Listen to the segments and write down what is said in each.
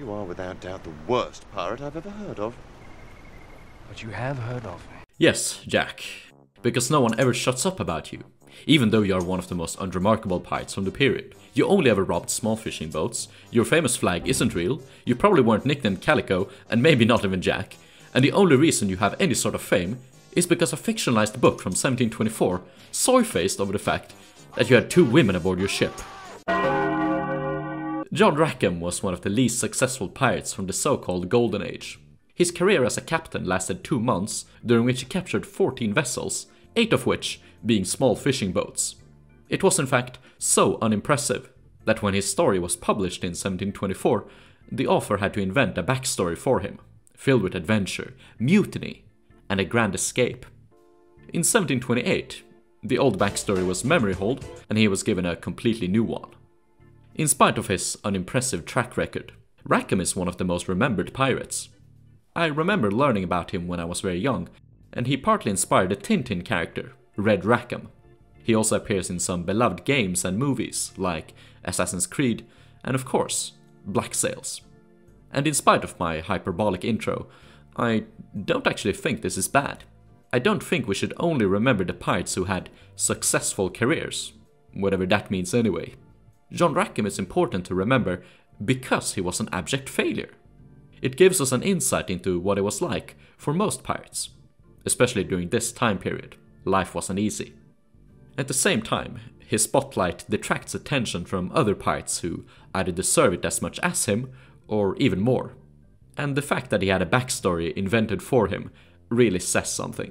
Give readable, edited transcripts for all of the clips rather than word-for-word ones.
You are without doubt the worst pirate I've ever heard of. But you have heard of me. Yes, Jack. Because no one ever shuts up about you. Even though you are one of the most unremarkable pirates from the period. You only ever robbed small fishing boats, your famous flag isn't real, you probably weren't nicknamed Calico, and maybe not even Jack, and the only reason you have any sort of fame is because a fictionalized book from 1724 soy-faced over the fact that you had 2 women aboard your ship. John Rackham was one of the least successful pirates from the so-called Golden Age. His career as a captain lasted 2 months, during which he captured 14 vessels, 8 of which being small fishing boats. It was in fact so unimpressive that when his story was published in 1724, the author had to invent a backstory for him, filled with adventure, mutiny, and a grand escape. In 1728, the old backstory was memory hold, and he was given a completely new one. In spite of his unimpressive track record, Rackham is one of the most remembered pirates. I remember learning about him when I was very young, and he partly inspired the Tintin character, Red Rackham. He also appears in some beloved games and movies, like Assassin's Creed, and of course, Black Sails. And in spite of my hyperbolic intro, I don't actually think this is bad. I don't think we should only remember the pirates who had successful careers, whatever that means anyway. John Rackham is important to remember because he was an abject failure. It gives us an insight into what it was like for most pirates. Especially during this time period, life wasn't easy. At the same time, his spotlight detracts attention from other pirates who either deserve it as much as him, or even more. And the fact that he had a backstory invented for him really says something.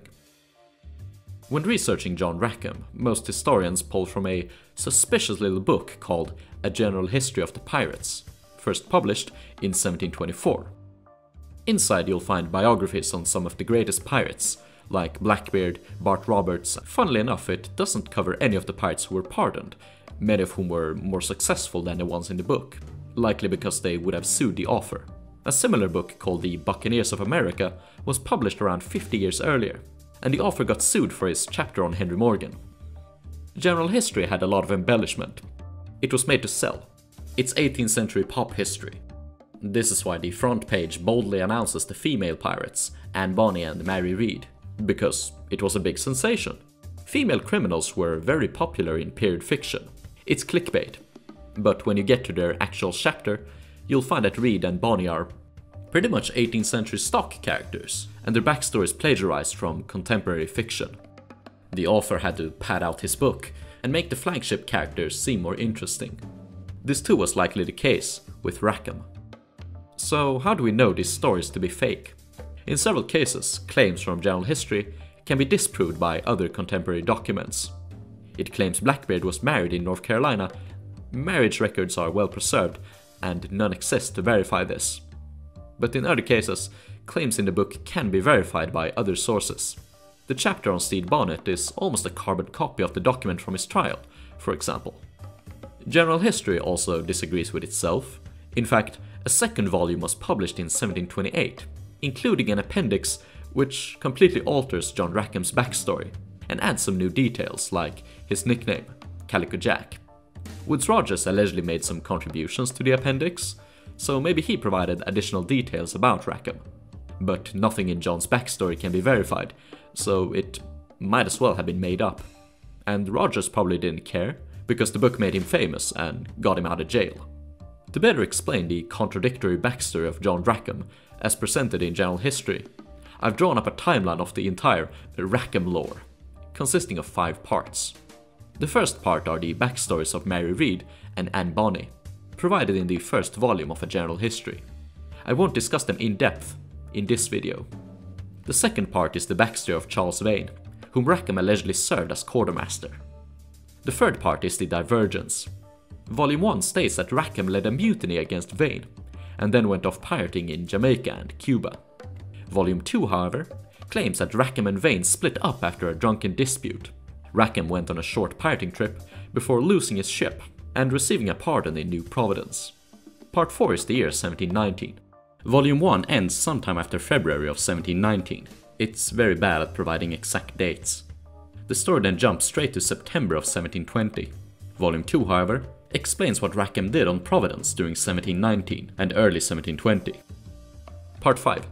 When researching John Rackham, most historians pull from a suspicious little book called A General History of the Pirates, first published in 1724. Inside you'll find biographies on some of the greatest pirates, like Blackbeard, Bart Roberts. Funnily enough, it doesn't cover any of the pirates who were pardoned, many of whom were more successful than the ones in the book, likely because they would have sued the author. A similar book called The Buccaneers of America was published around 50 years earlier, and the author got sued for his chapter on Henry Morgan. General History had a lot of embellishment. It was made to sell. It's 18th century pop history. This is why the front page boldly announces the female pirates, Anne Bonny and Mary Read, because it was a big sensation. Female criminals were very popular in period fiction. It's clickbait. But when you get to their actual chapter, you'll find that Read and Bonny are pretty much 18th century stock characters, and their backstories plagiarized from contemporary fiction. The author had to pad out his book and make the flagship characters seem more interesting. This too was likely the case with Rackham. So how do we know these stories to be fake? In several cases, claims from general history can be disproved by other contemporary documents. It claims Blackbeard was married in North Carolina. Marriage records are well preserved, and none exist to verify this. But in other cases, claims in the book can be verified by other sources. The chapter on Stede Bonnet is almost a carbon copy of the document from his trial, for example. General history also disagrees with itself. In fact, a second volume was published in 1728, including an appendix which completely alters John Rackham's backstory and adds some new details like his nickname, Calico Jack. Woodes Rogers allegedly made some contributions to the appendix, so maybe he provided additional details about Rackham. But nothing in John's backstory can be verified, so it might as well have been made up. And Rogers probably didn't care, because the book made him famous and got him out of jail. To better explain the contradictory backstory of John Rackham, as presented in general history, I've drawn up a timeline of the entire Rackham lore, consisting of 5 parts. The first part are the backstories of Mary Read and Anne Bonny, provided in the first volume of A General History. I won't discuss them in depth in this video. The second part is the backstory of Charles Vane, whom Rackham allegedly served as quartermaster. The third part is the Divergence. Volume 1 states that Rackham led a mutiny against Vane, and then went off pirating in Jamaica and Cuba. Volume 2, however, claims that Rackham and Vane split up after a drunken dispute. Rackham went on a short pirating trip before losing his ship and receiving a pardon in New Providence. Part 4 is the year 1719. Volume 1 ends sometime after February of 1719. It's very bad at providing exact dates. The story then jumps straight to September of 1720. Volume 2, however, explains what Rackham did on Providence during 1719 and early 1720. Part 5.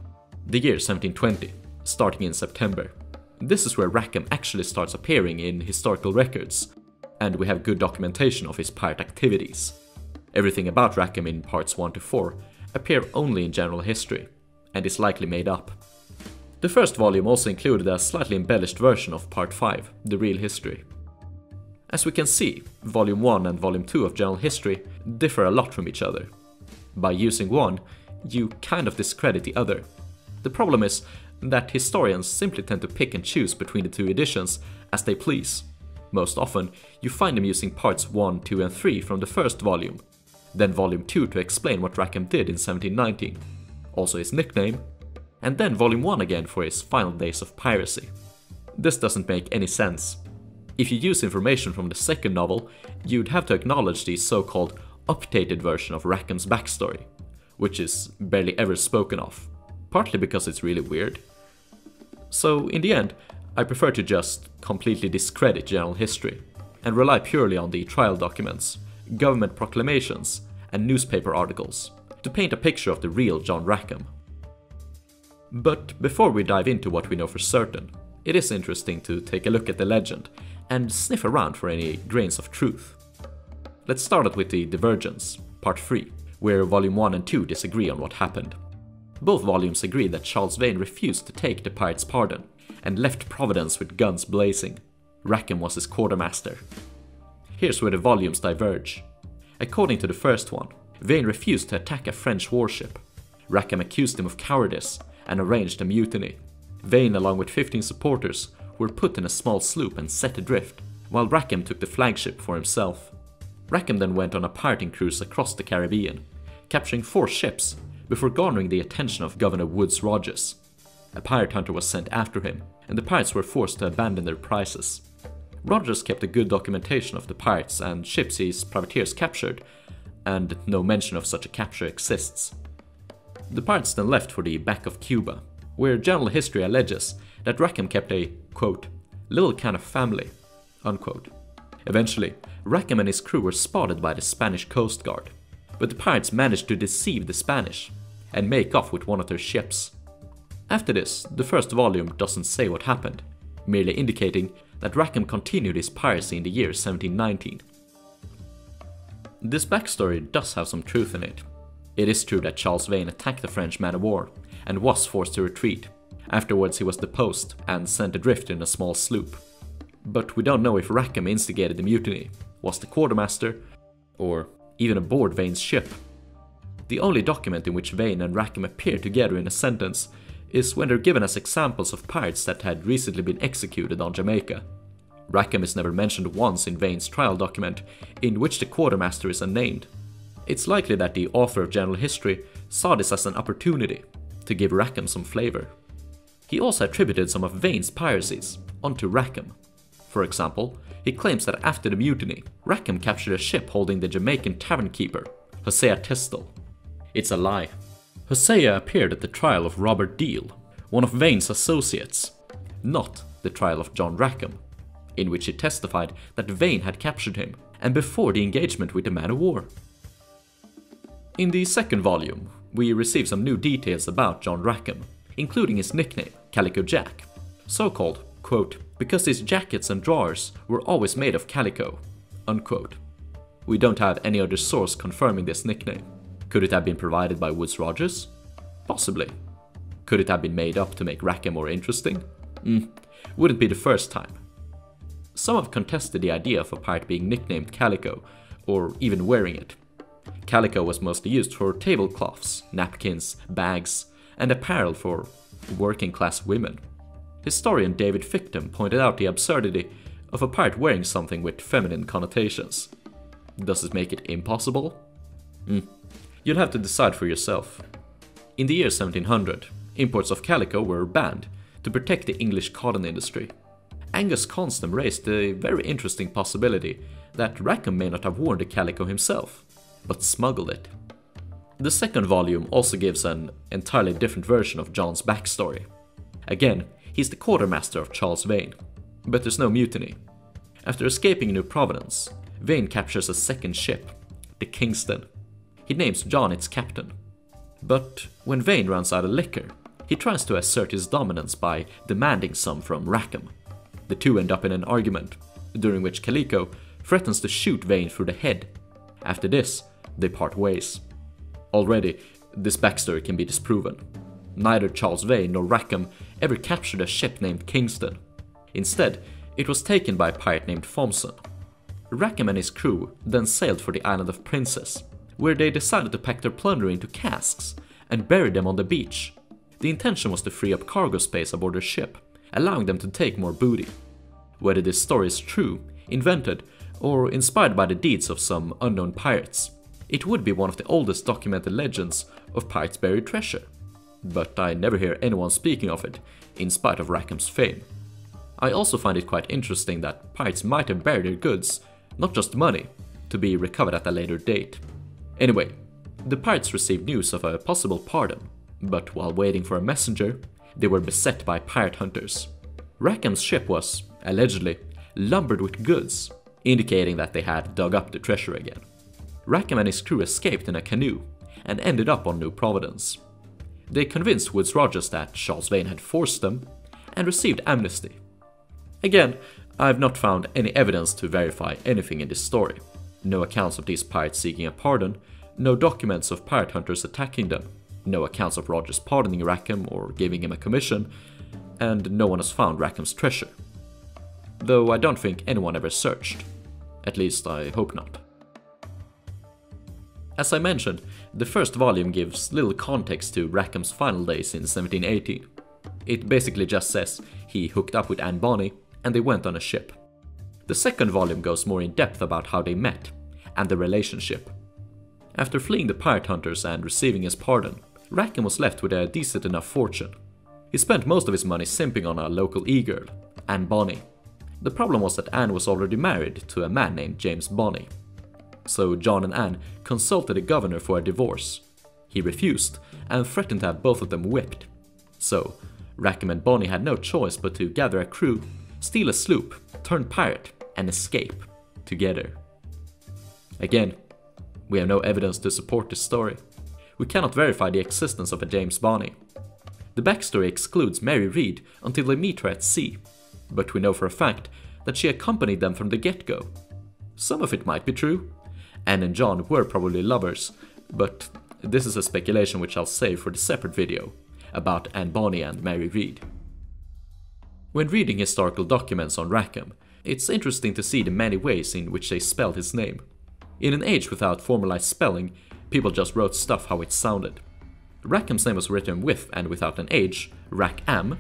The year 1720, starting in September. This is where Rackham actually starts appearing in historical records, and we have good documentation of his pirate activities. Everything about Rackham in parts 1 to 4 appear only in general history, and is likely made up. The first volume also included a slightly embellished version of part 5, the real history. As we can see, volume 1 and volume 2 of general history differ a lot from each other. By using one, you kind of discredit the other. The problem is that historians simply tend to pick and choose between the two editions as they please. Most often, you find them using parts 1, 2 and 3 from the first volume, then volume 2 to explain what Rackham did in 1719, also his nickname, and then volume 1 again for his final days of piracy. This doesn't make any sense. If you use information from the second novel, you'd have to acknowledge the so-called updated version of Rackham's backstory, which is barely ever spoken of, partly because it's really weird. So in the end, I prefer to just completely discredit general history and rely purely on the trial documents, government proclamations, and newspaper articles to paint a picture of the real John Rackham. But before we dive into what we know for certain, it is interesting to take a look at the legend and sniff around for any grains of truth. Let's start out with the Divergence, part 3, where volume 1 and 2 disagree on what happened. Both volumes agree that Charles Vane refused to take the pirate's pardon and left Providence with guns blazing. Rackham was his quartermaster. Here's where the volumes diverge. According to the first one, Vane refused to attack a French warship. Rackham accused him of cowardice and arranged a mutiny. Vane, along with 15 supporters, were put in a small sloop and set adrift, while Rackham took the flagship for himself. Rackham then went on a pirating cruise across the Caribbean, capturing 4 ships before garnering the attention of Governor Woodes Rogers. A pirate hunter was sent after him, and the pirates were forced to abandon their prizes. Rogers kept a good documentation of the pirates and ships his privateers captured, and no mention of such a capture exists. The pirates then left for the back of Cuba, where general history alleges that Rackham kept a, quote, little kind of family, unquote. Eventually, Rackham and his crew were spotted by the Spanish Coast Guard, but the pirates managed to deceive the Spanish and make off with one of their ships. After this, the first volume doesn't say what happened, merely indicating that Rackham continued his piracy in the year 1719. This backstory does have some truth in it. It is true that Charles Vane attacked the French man-of-war and was forced to retreat. Afterwards he was deposed and sent adrift in a small sloop. But we don't know if Rackham instigated the mutiny, was the quartermaster, or even aboard Vane's ship. The only document in which Vane and Rackham appear together in a sentence is when they're given as examples of pirates that had recently been executed on Jamaica. Rackham is never mentioned once in Vane's trial document, in which the quartermaster is unnamed. It's likely that the author of general history saw this as an opportunity to give Rackham some flavor. He also attributed some of Vane's piracies onto Rackham. For example, he claims that after the mutiny, Rackham captured a ship holding the Jamaican tavern keeper, Hosea Tistel. It's a lie. Hosea appeared at the trial of Robert Deal, one of Vane's associates, not the trial of John Rackham, in which he testified that Vane had captured him, and before the engagement with the man-of-war. In the second volume, we receive some new details about John Rackham, including his nickname, Calico Jack, so-called, quote, because his jackets and drawers were always made of calico, unquote. We don't have any other source confirming this nickname. Could it have been provided by Woodes Rogers? Possibly. Could it have been made up to make Rackham more interesting? Wouldn't be the first time. Some have contested the idea of a pirate being nicknamed Calico, or even wearing it. Calico was mostly used for tablecloths, napkins, bags, and apparel for working-class women. Historian David Fickham pointed out the absurdity of a pirate wearing something with feminine connotations. Does it make it impossible? You'll have to decide for yourself. In the year 1700, imports of calico were banned to protect the English cotton industry. Angus Constam raised a very interesting possibility that Rackham may not have worn the calico himself, but smuggled it. The second volume also gives an entirely different version of John's backstory. Again, he's the quartermaster of Charles Vane, but there's no mutiny. After escaping New Providence, Vane captures a second ship, the Kingston. He names John its captain. But when Vane runs out of liquor, he tries to assert his dominance by demanding some from Rackham. The two end up in an argument, during which Calico threatens to shoot Vane through the head. After this, they part ways. Already, this backstory can be disproven. Neither Charles Vane nor Rackham ever captured a ship named Kingston. Instead, it was taken by a pirate named Thompson. Rackham and his crew then sailed for the island of Princess, where they decided to pack their plunder into casks and bury them on the beach. The intention was to free up cargo space aboard their ship, allowing them to take more booty. Whether this story is true, invented, or inspired by the deeds of some unknown pirates, it would be one of the oldest documented legends of pirates' buried treasure. But I never hear anyone speaking of it, in spite of Rackham's fame. I also find it quite interesting that pirates might have buried their goods, not just money, to be recovered at a later date. Anyway, the pirates received news of a possible pardon, but while waiting for a messenger, they were beset by pirate hunters. Rackham's ship was, allegedly, lumbered with goods, indicating that they had dug up the treasure again. Rackham and his crew escaped in a canoe and ended up on New Providence. They convinced Woodes Rogers that Charles Vane had forced them and received amnesty. Again, I've not found any evidence to verify anything in this story. No accounts of these pirates seeking a pardon, no documents of pirate hunters attacking them, no accounts of Rogers pardoning Rackham or giving him a commission, and no one has found Rackham's treasure. Though I don't think anyone ever searched. At least I hope not. As I mentioned, the first volume gives little context to Rackham's final days in 1718. It basically just says he hooked up with Anne Bonny and they went on a ship. The second volume goes more in depth about how they met and the relationship. After fleeing the pirate hunters and receiving his pardon, Rackham was left with a decent enough fortune. He spent most of his money simping on a local e-girl, Anne Bonny. The problem was that Anne was already married to a man named James Bonny. So John and Anne consulted the governor for a divorce. He refused and threatened to have both of them whipped. So Rackham and Bonny had no choice but to gather a crew, steal a sloop, turn pirate, and escape together. Again, we have no evidence to support this story. We cannot verify the existence of a James Bonny. The backstory excludes Mary Read until they meet her at sea, but we know for a fact that she accompanied them from the get-go. Some of it might be true. Anne and John were probably lovers, but this is a speculation which I'll save for the separate video about Anne Bonny and Mary Read. When reading historical documents on Rackham, it's interesting to see the many ways in which they spelled his name. In an age without formalized spelling, people just wrote stuff how it sounded. Rackham's name was written with and without an H, Rackham,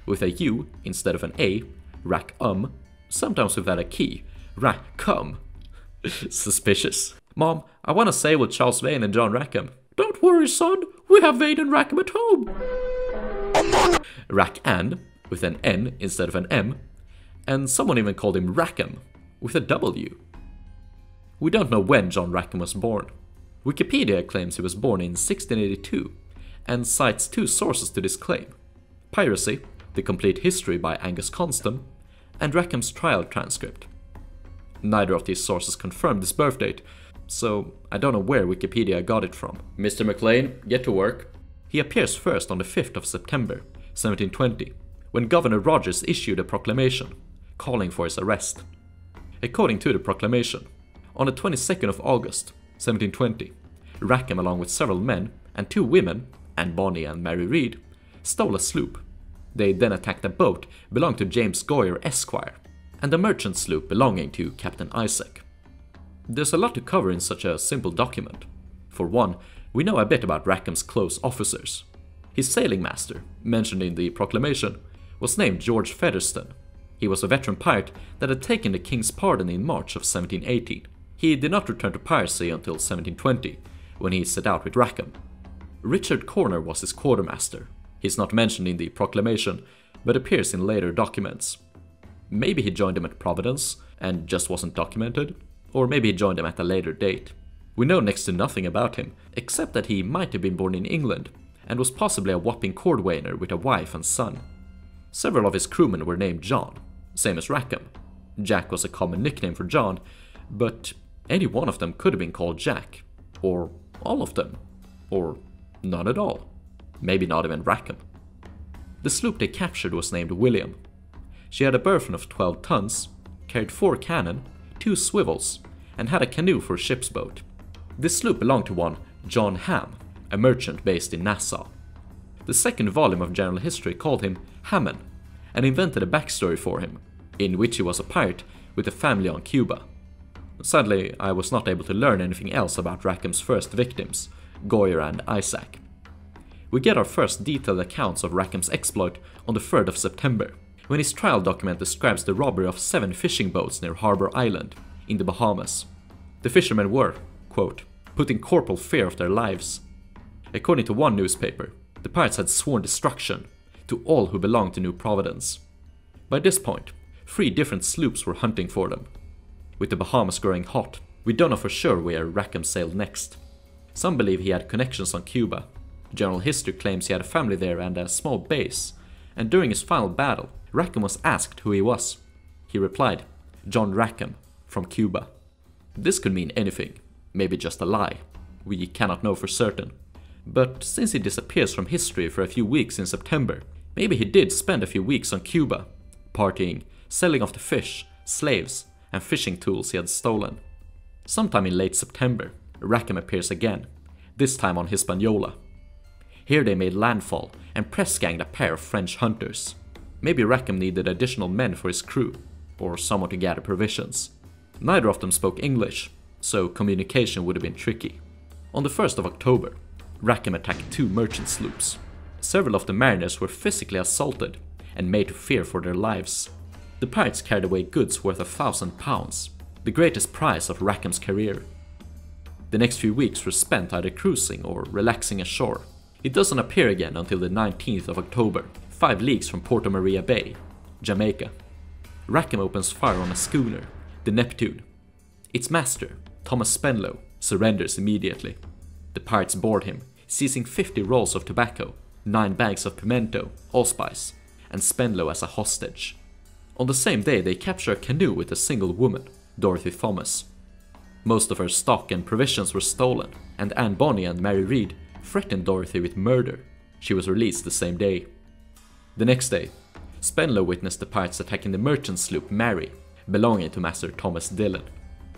with a U instead of an A, Rackham, sometimes without a key, Rackham. Suspicious. Mom, I want to sail with Charles Vane and John Rackham. Don't worry, son. We have Vane and Rackham at home. Rackham, with an N instead of an M. And someone even called him Rackham, with a W. We don't know when John Rackham was born. Wikipedia claims he was born in 1682, and cites two sources to this claim. Piracy, The Complete History by Angus Constam, and Rackham's trial transcript. Neither of these sources confirmed this birth date, so I don't know where Wikipedia got it from. Mr. McLean, get to work. He appears first on the 5th of September, 1720, when Governor Rogers issued a proclamation, calling for his arrest. According to the proclamation, on the 22nd of August, 1720, Rackham along with several men and two women, Anne Bonny and Mary Read, stole a sloop. They then attacked a boat belonging to James Goyer, Esquire, and a merchant sloop belonging to Captain Isaac. There's a lot to cover in such a simple document. For one, we know a bit about Rackham's close officers. His sailing master, mentioned in the proclamation, was named George Featherston. He was a veteran pirate that had taken the king's pardon in March of 1718. He did not return to piracy until 1720, when he set out with Rackham. Richard Corner was his quartermaster. He's not mentioned in the proclamation, but appears in later documents. Maybe he joined them at Providence and just wasn't documented, or maybe he joined them at a later date. We know next to nothing about him, except that he might have been born in England and was possibly a Wapping cordwainer with a wife and son. Several of his crewmen were named John, same as Rackham. Jack was a common nickname for John, But any one of them could have been called Jack, or all of them, or none at all. Maybe not even Rackham. The sloop they captured was named William. She had a burthen of 12 tons, carried 4 cannon, 2 swivels, and had a canoe for a ship's boat. This sloop belonged to one John Ham, a merchant based in Nassau. The second volume of General History called him Hammond, and invented a backstory for him, in which he was a pirate with a family on Cuba. Sadly, I was not able to learn anything else about Rackham's first victims, Goyer and Isaac. We get our first detailed accounts of Rackham's exploit on the 3rd of September, when his trial document describes the robbery of 7 fishing boats near Harbor Island, in the Bahamas. The fishermen were, quote, put in corporal fear of their lives. According to one newspaper, the pirates had sworn destruction to all who belonged to New Providence. By this point, 3 different sloops were hunting for them. With the Bahamas growing hot, we don't know for sure where Rackham sailed next. Some believe he had connections on Cuba. General History claims he had a family there and a small base, and during his final battle, Rackham was asked who he was. He replied, John Rackham, from Cuba. This could mean anything, maybe just a lie. We cannot know for certain. But since he disappears from history for a few weeks in September, maybe he did spend a few weeks on Cuba, partying, selling off the fish, slaves, and fishing tools he had stolen. Sometime in late September, Rackham appears again, this time on Hispaniola. Here they made landfall and press-ganged a pair of French hunters. Maybe Rackham needed additional men for his crew, or someone to gather provisions. Neither of them spoke English, so communication would have been tricky. On the 1st of October, Rackham attacked 2 merchant sloops. Several of the mariners were physically assaulted and made to fear for their lives. The pirates carried away goods worth £1,000, the greatest prize of Rackham's career. The next few weeks were spent either cruising or relaxing ashore. He doesn't appear again until the 19th of October, 5 leagues from Puerto Maria Bay, Jamaica. Rackham opens fire on a schooner, the Neptune. Its master, Thomas Spenlow, surrenders immediately. The pirates board him, seizing 50 rolls of tobacco, 9 bags of pimento, allspice, and Spenlow as a hostage. On the same day they capture a canoe with a single woman, Dorothy Thomas. Most of her stock and provisions were stolen, and Anne Bonny and Mary Read threatened Dorothy with murder. She was released the same day. The next day, Spenlow witnessed the pirates attacking the merchant sloop Mary, belonging to Master Thomas Dillon.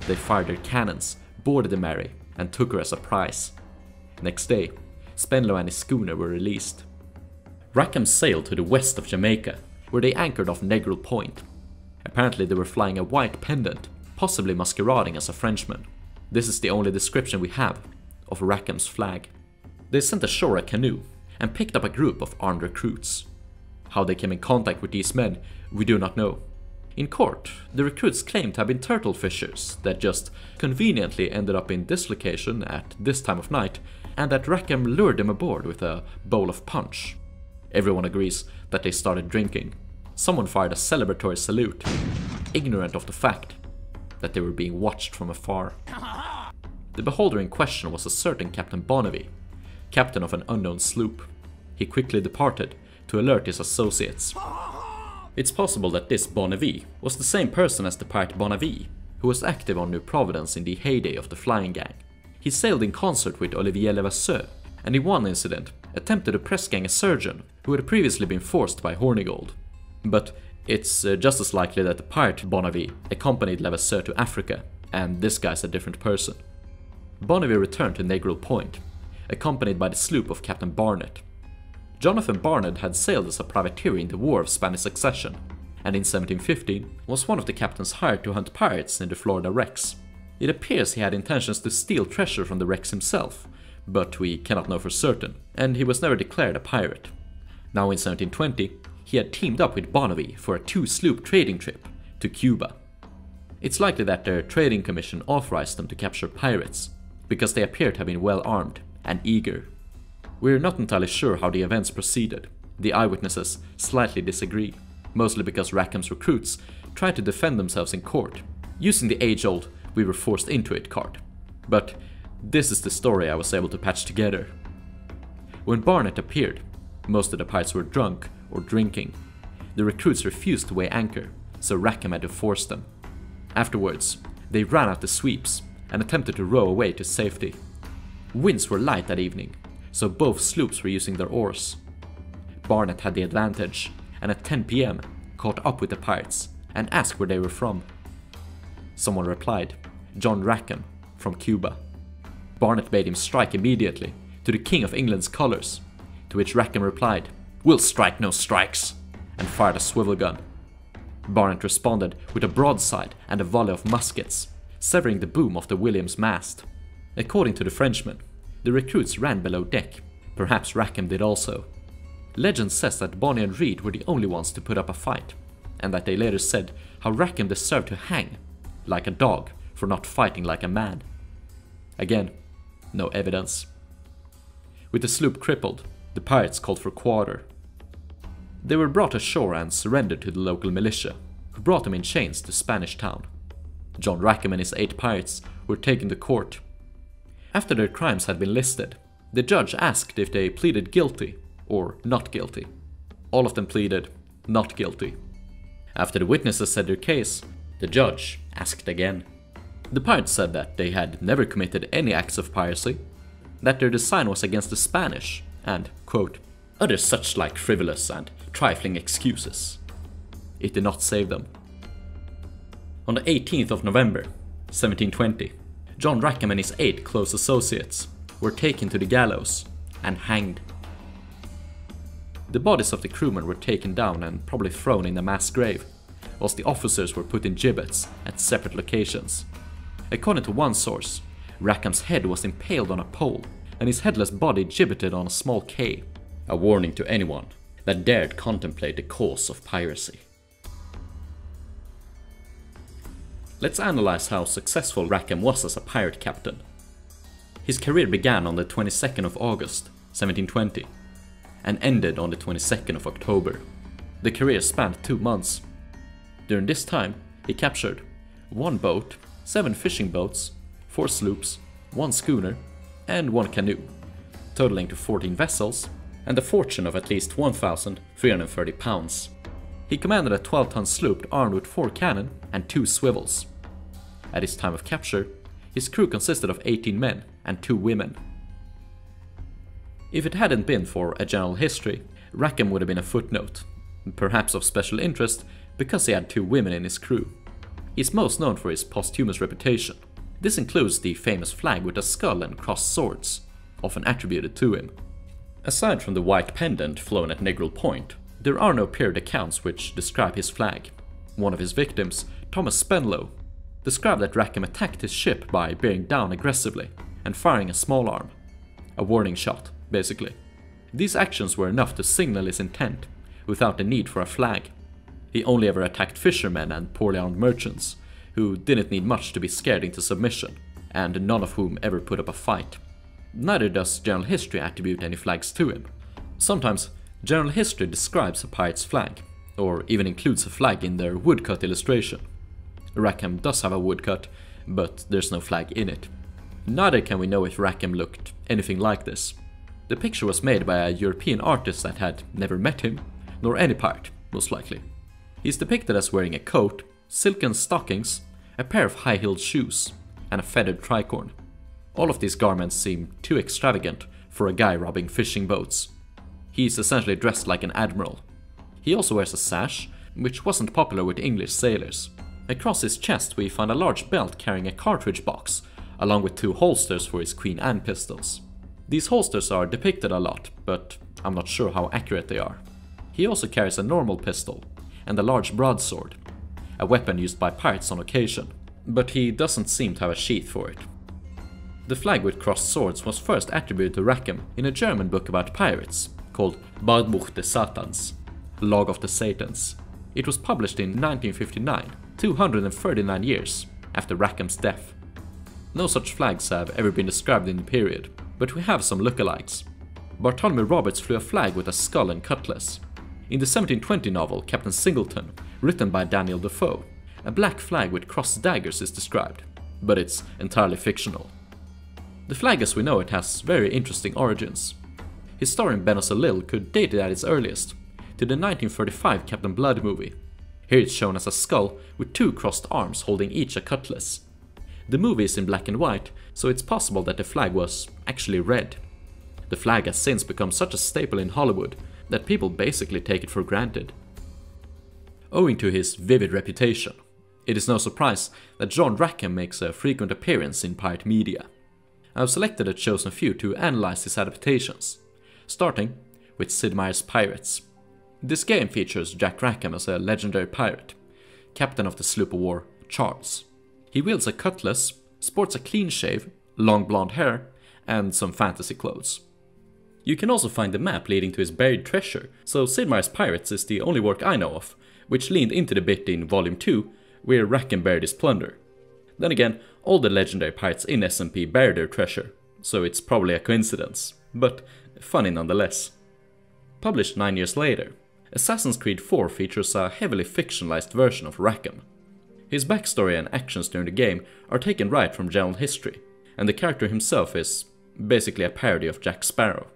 They fired their cannons, boarded the Mary, and took her as a prize. Next day, Spenlow and his schooner were released. Rackham sailed to the west of Jamaica, where they anchored off Negril Point. Apparently they were flying a white pendant, possibly masquerading as a Frenchman. This is the only description we have of Rackham's flag. They sent ashore a canoe and picked up a group of armed recruits. How they came in contact with these men, we do not know. In court, the recruits claimed to have been turtle fishers that just conveniently ended up in this location at this time of night, and that Rackham lured them aboard with a bowl of punch. Everyone agrees that they started drinking. Someone fired a celebratory salute, ignorant of the fact that they were being watched from afar. The beholder in question was a certain Captain Bonnevie, captain of an unknown sloop. He quickly departed to alert his associates. It's possible that this Bonnevie was the same person as the pirate Bonavie, who was active on New Providence in the heyday of the flying gang. He sailed in concert with Olivier Levasseur, and in one incident attempted to press gang a surgeon who had previously been forced by Hornigold. But it's just as likely that the pirate Bonnevie accompanied Levasseur to Africa, and this guy's a different person. Bonnevie returned to Negril Point, accompanied by the sloop of Captain Barnett. Jonathan Barnett had sailed as a privateer in the War of Spanish Succession, and in 1715 was one of the captains hired to hunt pirates in the Florida wrecks. It appears he had intentions to steal treasure from the wrecks himself, but we cannot know for certain, and he was never declared a pirate. Now in 1720, he had teamed up with Bonnevie for a 2-sloop trading trip to Cuba. It's likely that their trading commission authorized them to capture pirates, because they appeared to have been well armed and eager. We're not entirely sure how the events proceeded. The eyewitnesses slightly disagree, mostly because Rackham's recruits tried to defend themselves in court, using the age-old "we were forced into it" card. But this is the story I was able to patch together. When Barnett appeared, most of the pirates were drunk or drinking. The recruits refused to weigh anchor, so Rackham had to force them. Afterwards, They ran out the sweeps and attempted to row away to safety. Winds were light that evening, so both sloops were using their oars. Barnett had the advantage, and at 10 PM caught up with the pirates and asked where they were from. Someone replied, John Rackham, from Cuba. Barnett bade him strike immediately, to the King of England's colours, to which Rackham replied, "We'll strike no strikes," and fired a swivel gun. Barnett responded with a broadside and a volley of muskets, severing the boom of the William's mast. According to the Frenchman, the recruits ran below deck, perhaps Rackham did also. Legend says that Bonny and Reed were the only ones to put up a fight, and that they later said how Rackham deserved to hang, like a dog, for not fighting like a man. Again, no evidence. With the sloop crippled, the pirates called for quarter. They were brought ashore and surrendered to the local militia, who brought them in chains to Spanish Town. John Rackham and his 8 pirates were taken to court. After their crimes had been listed, the judge asked if they pleaded guilty or not guilty. All of them pleaded not guilty. After the witnesses said their case, the judge asked again. The pirates said that they had never committed any acts of piracy, that their design was against the Spanish, and, quote, "other such like frivolous and trifling excuses." It did not save them. On the 18th of November, 1720, John Rackham and his 8 close associates were taken to the gallows and hanged. The bodies of the crewmen were taken down and probably thrown in a mass grave, whilst the officers were put in gibbets at separate locations. According to one source, Rackham's head was impaled on a pole and his headless body gibbeted on a small quay, a warning to anyone that dared contemplate the cause of piracy. Let's analyze how successful Rackham was as a pirate captain. His career began on the 22nd of August, 1720, and ended on the 22nd of October. The career spanned 2 months. During this time, he captured 1 boat, 7 fishing boats, 4 sloops, 1 schooner, and 1 canoe, totaling to 14 vessels, and a fortune of at least £1,330. He commanded a 12-ton sloop armed with 4 cannon and 2 swivels. At his time of capture, his crew consisted of 18 men and 2 women. If it hadn't been for a general history, Rackham would have been a footnote, perhaps of special interest because he had 2 women in his crew. He's most known for his posthumous reputation. This includes the famous flag with a skull and crossed swords, often attributed to him. Aside from the white pendant flown at Negril Point, there are no period accounts which describe his flag. One of his victims, Thomas Spenlow, described that Rackham attacked his ship by bearing down aggressively and firing a small arm. A warning shot, basically. These actions were enough to signal his intent, without the need for a flag. He only ever attacked fishermen and poorly armed merchants, who didn't need much to be scared into submission, and none of whom ever put up a fight. Neither does general history attribute any flags to him. Sometimes, general history describes a pirate's flag, or even includes a flag in their woodcut illustration. Rackham does have a woodcut, but there's no flag in it. Neither can we know if Rackham looked anything like this. The picture was made by a European artist that had never met him, nor any pirate, most likely. He's depicted as wearing a coat, silken stockings, a pair of high-heeled shoes, and a feathered tricorn. All of these garments seem too extravagant for a guy robbing fishing boats. He's essentially dressed like an admiral. He also wears a sash, which wasn't popular with English sailors. Across his chest we find a large belt carrying a cartridge box, along with 2 holsters for his Queen Anne pistols. These holsters are depicted a lot, but I'm not sure how accurate they are. He also carries a normal pistol, and a large broadsword, a weapon used by pirates on occasion, but he doesn't seem to have a sheath for it. The flag with crossed swords was first attributed to Rackham in a German book about pirates, called Bardbuch des Satans, Log of the Satans. It was published in 1959, 239 years after Rackham's death. No such flags have ever been described in the period, but we have some lookalikes. Bartholomew Roberts flew a flag with a skull and cutlass. In the 1720 novel Captain Singleton, written by Daniel Defoe, a black flag with crossed daggers is described, but it's entirely fictional. The flag as we know it has very interesting origins. Historian Ben O'Sullill could date it at its earliest, to the 1935 Captain Blood movie. Here it's shown as a skull with 2 crossed arms holding each a cutlass. The movie is in black and white, so it's possible that the flag was actually red. The flag has since become such a staple in Hollywood that people basically take it for granted. Owing to his vivid reputation, it is no surprise that John Rackham makes a frequent appearance in pirate media. I've selected a chosen few to analyze his adaptations, starting with Sid Meier's Pirates. This game features Jack Rackham as a legendary pirate, captain of the sloop of war Charles. He wields a cutlass, sports a clean shave, long blonde hair, and some fantasy clothes. You can also find the map leading to his buried treasure, so Sid Meier's Pirates is the only work I know of, which leaned into the bit in Volume 2, where Rackham buried his plunder. Then again, all the legendary pirates in SMP buried their treasure, so it's probably a coincidence, but funny nonetheless. Published 9 years later, Assassin's Creed 4 features a heavily fictionalized version of Rackham. His backstory and actions during the game are taken right from general history, and the character himself is basically a parody of Jack Sparrow.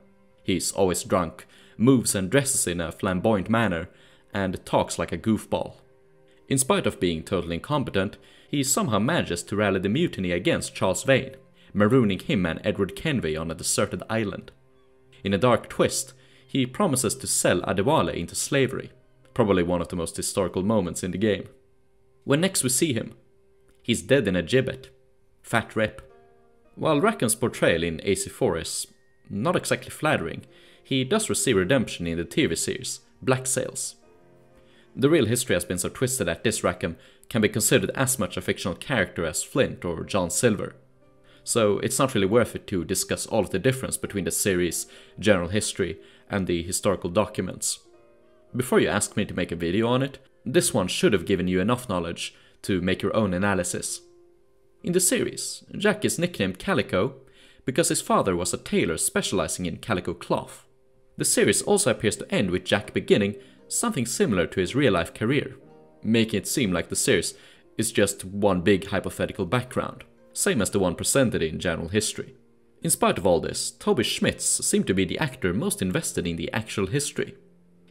He's always drunk, moves and dresses in a flamboyant manner, and talks like a goofball. In spite of being totally incompetent, he somehow manages to rally the mutiny against Charles Vane, marooning him and Edward Kenway on a deserted island. In a dark twist, he promises to sell Adewale into slavery, probably one of the most historical moments in the game. When next we see him, he's dead in a gibbet. Fat rep. While Rackham's portrayal in AC4 is not exactly flattering, he does receive redemption in the TV series Black Sails. The real history has been so twisted that this Rackham can be considered as much a fictional character as Flint or John Silver. So it's not really worth it to discuss all of the difference between the series, general history, and the historical documents. Before you ask me to make a video on it, this one should have given you enough knowledge to make your own analysis. In the series, Jack is nicknamed Calico because his father was a tailor specializing in calico cloth. The series also appears to end with Jack beginning something similar to his real-life career, making it seem like the series is just one big hypothetical background, same as the one presented in general history. In spite of all this, Toby Schmitz seemed to be the actor most invested in the actual history.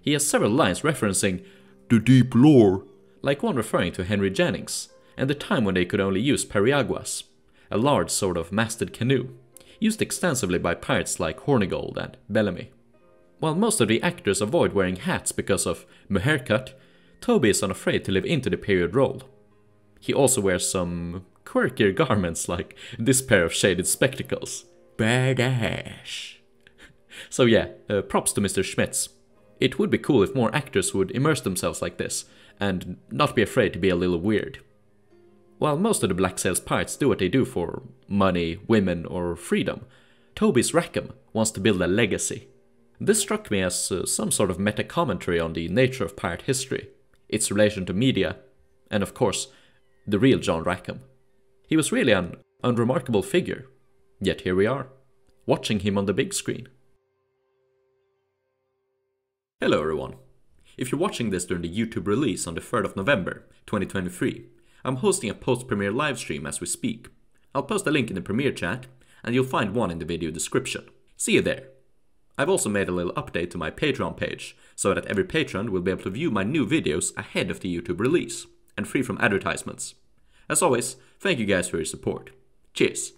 He has several lines referencing the deep lore, like one referring to Henry Jennings, and the time when they could only use periaguas, a large sort of masted canoe, used extensively by pirates like Hornigold and Bellamy. While most of the actors avoid wearing hats because of the haircut, Toby is unafraid to live into the period role. He also wears some quirkier garments like this pair of shaded spectacles. Badass. So yeah, props to Mr. Schmitz. It would be cool if more actors would immerse themselves like this, and not be afraid to be a little weird. While most of the Black Sails pirates do what they do for money, women, or freedom, Toby's Rackham wants to build a legacy. This struck me as some sort of meta-commentary on the nature of pirate history, its relation to media, and of course, the real John Rackham. He was really an unremarkable figure, yet here we are, watching him on the big screen. Hello everyone. If you're watching this during the YouTube release on the 3rd of November, 2023, I'm hosting a post-premiere livestream as we speak. I'll post a link in the premiere chat, and you'll find one in the video description. See you there. I've also made a little update to my Patreon page, so that every patron will be able to view my new videos ahead of the YouTube release, and free from advertisements. As always, thank you guys for your support. Cheers!